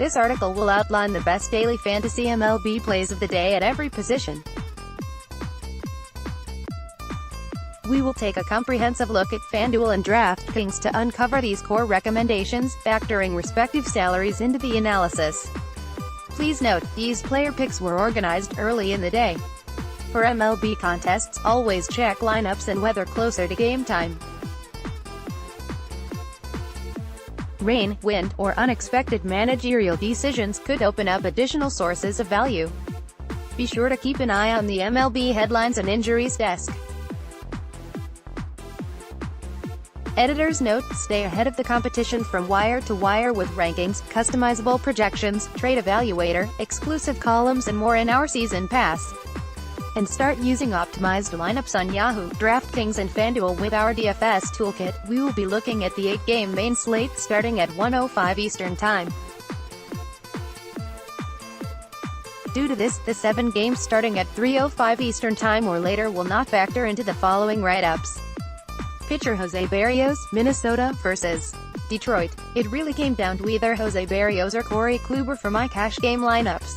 This article will outline the best daily fantasy MLB plays of the day at every position. We will take a comprehensive look at FanDuel and DraftKings to uncover these core recommendations, factoring respective salaries into the analysis. Please note, these player picks were organized early in the day. For MLB contests, always check lineups and weather closer to game time. Rain, wind, or unexpected managerial decisions could open up additional sources of value. Be sure to keep an eye on the MLB headlines and injuries desk. Editor's note: stay ahead of the competition from wire to wire with rankings, customizable projections, trade evaluator, exclusive columns and more in our season pass. And start using optimized lineups on Yahoo, DraftKings and FanDuel with our DFS toolkit. We will be looking at the 8-game main slate starting at 1:05 Eastern Time. Due to this, the 7 games starting at 3:05 Eastern Time or later will not factor into the following write-ups. Pitcher Jose Berrios, Minnesota, vs. Detroit. It really came down to either Jose Berrios or Corey Kluber for my cash game lineups.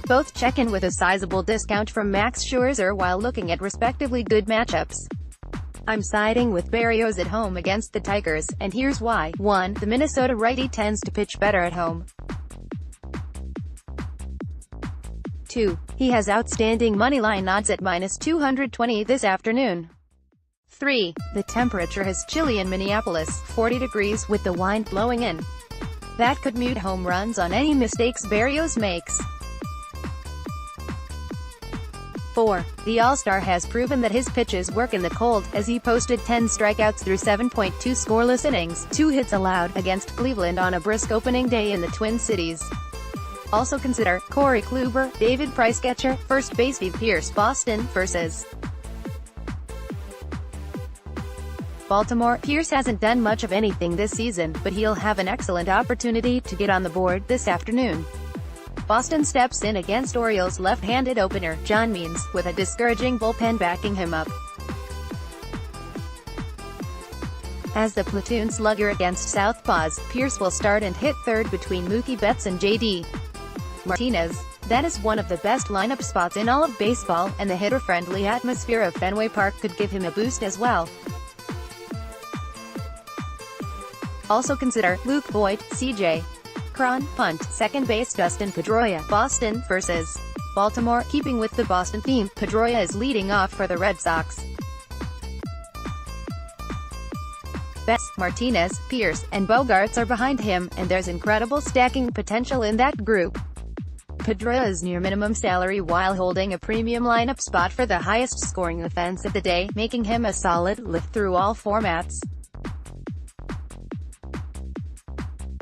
Both check in with a sizable discount from Max Scherzer while looking at respectively good matchups. I'm siding with Berrios at home against the Tigers, and here's why. 1. The Minnesota righty tends to pitch better at home. 2. He has outstanding moneyline odds at -220 this afternoon. 3. The temperature is chilly in Minneapolis, 40 degrees, with the wind blowing in. That could mute home runs on any mistakes Berrios makes. 4. The All-Star has proven that his pitches work in the cold, as he posted 10 strikeouts through 7.2 scoreless innings, 2 hits allowed, against Cleveland on a brisk opening day in the Twin Cities. Also consider Corey Kluber, David Price catcher, first base Steve Pearce, Boston, vs. Baltimore. Pearce hasn't done much of anything this season, but he'll have an excellent opportunity to get on the board this afternoon. Boston steps in against Orioles left-handed opener, John Means, with a discouraging bullpen backing him up. As the platoon slugger against Southpaws, Pearce will start and hit third between Mookie Betts and J.D. Martinez. That is one of the best lineup spots in all of baseball, and the hitter-friendly atmosphere of Fenway Park could give him a boost as well. Also consider Luke Voit, C.J. Cron, punt, second base Dustin Pedroia, Boston, vs. Baltimore. Keeping with the Boston theme, Pedroia is leading off for the Red Sox. Betts, Martinez, Pearce, and Bogaerts are behind him, and there's incredible stacking potential in that group. Pedroia is near minimum salary while holding a premium lineup spot for the highest scoring offense of the day, making him a solid lift through all formats.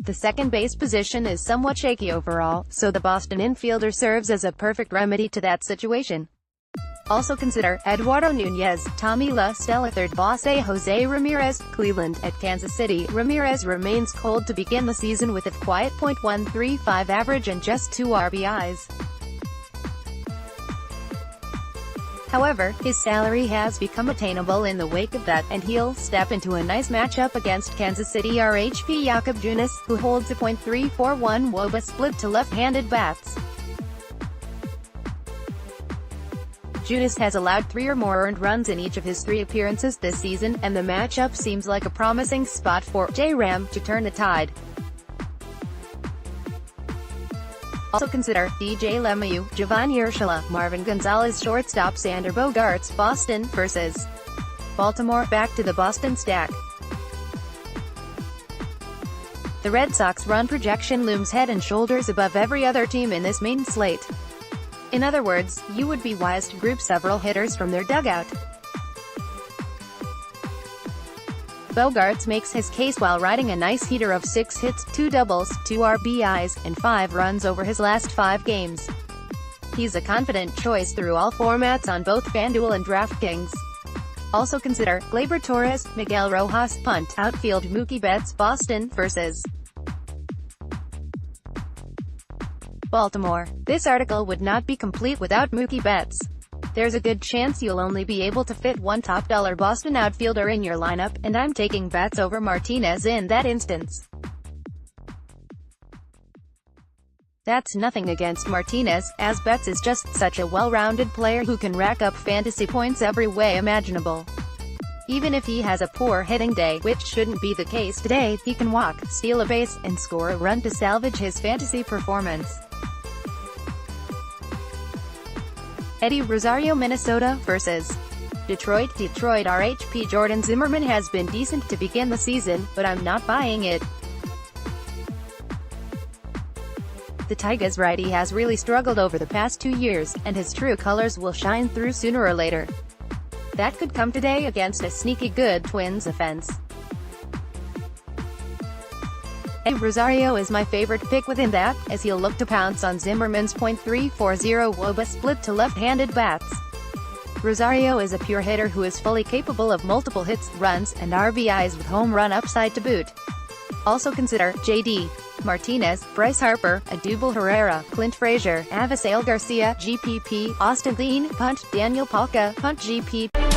The second base position is somewhat shaky overall, so the Boston infielder serves as a perfect remedy to that situation. Also consider Eduardo Nunez, Tommy La Stella, third base Jose Ramirez, Cleveland. At Kansas City, Ramirez remains cold to begin the season with a quiet .135 average and just 2 RBIs. However, his salary has become attainable in the wake of that, and he'll step into a nice matchup against Kansas City RHP Jakob Junis, who holds a .341 WOBA split to left-handed bats. Junis has allowed 3 or more earned runs in each of his 3 appearances this season, and the matchup seems like a promising spot for J-Ram to turn the tide. Also consider DJ LeMahieu, Giovanni Urshela, Marvin Gonzalez, shortstop Xander Bogaerts, Boston, vs. Baltimore. Back to the Boston stack. The Red Sox run projection looms head and shoulders above every other team in this main slate. In other words, you would be wise to group several hitters from their dugout. Bogaerts makes his case while riding a nice heater of 6 hits, 2 doubles, 2 RBIs, and 5 runs over his last 5 games. He's a confident choice through all formats on both FanDuel and DraftKings. Also consider Gleyber Torres, Miguel Rojas, punt, outfield Mookie Betts, Boston, vs. Baltimore. This article would not be complete without Mookie Betts. There's a good chance you'll only be able to fit one top-dollar Boston outfielder in your lineup, and I'm taking Betts over Martinez in that instance. That's nothing against Martinez, as Betts is just such a well-rounded player who can rack up fantasy points every way imaginable. Even if he has a poor hitting day, which shouldn't be the case today, he can walk, steal a base, and score a run to salvage his fantasy performance. Eddie Rosario, Minnesota vs. Detroit. RHP Jordan Zimmermann has been decent to begin the season, but I'm not buying it. The Tigers righty has really struggled over the past 2 years, and his true colors will shine through sooner or later. That could come today against a sneaky good Twins offense. Eddie Rosario is my favorite pick within that, as he'll look to pounce on Zimmermann's .340 WOBA split to left-handed bats. Rosario is a pure hitter who is fully capable of multiple hits, runs, and RBIs with home run upside to boot. Also consider J.D. Martinez, Bryce Harper, Odubel Herrera, Clint Frazier, Avisail Garcia, GPP, Austin Dean, Punt, Daniel Palka, Punt GP.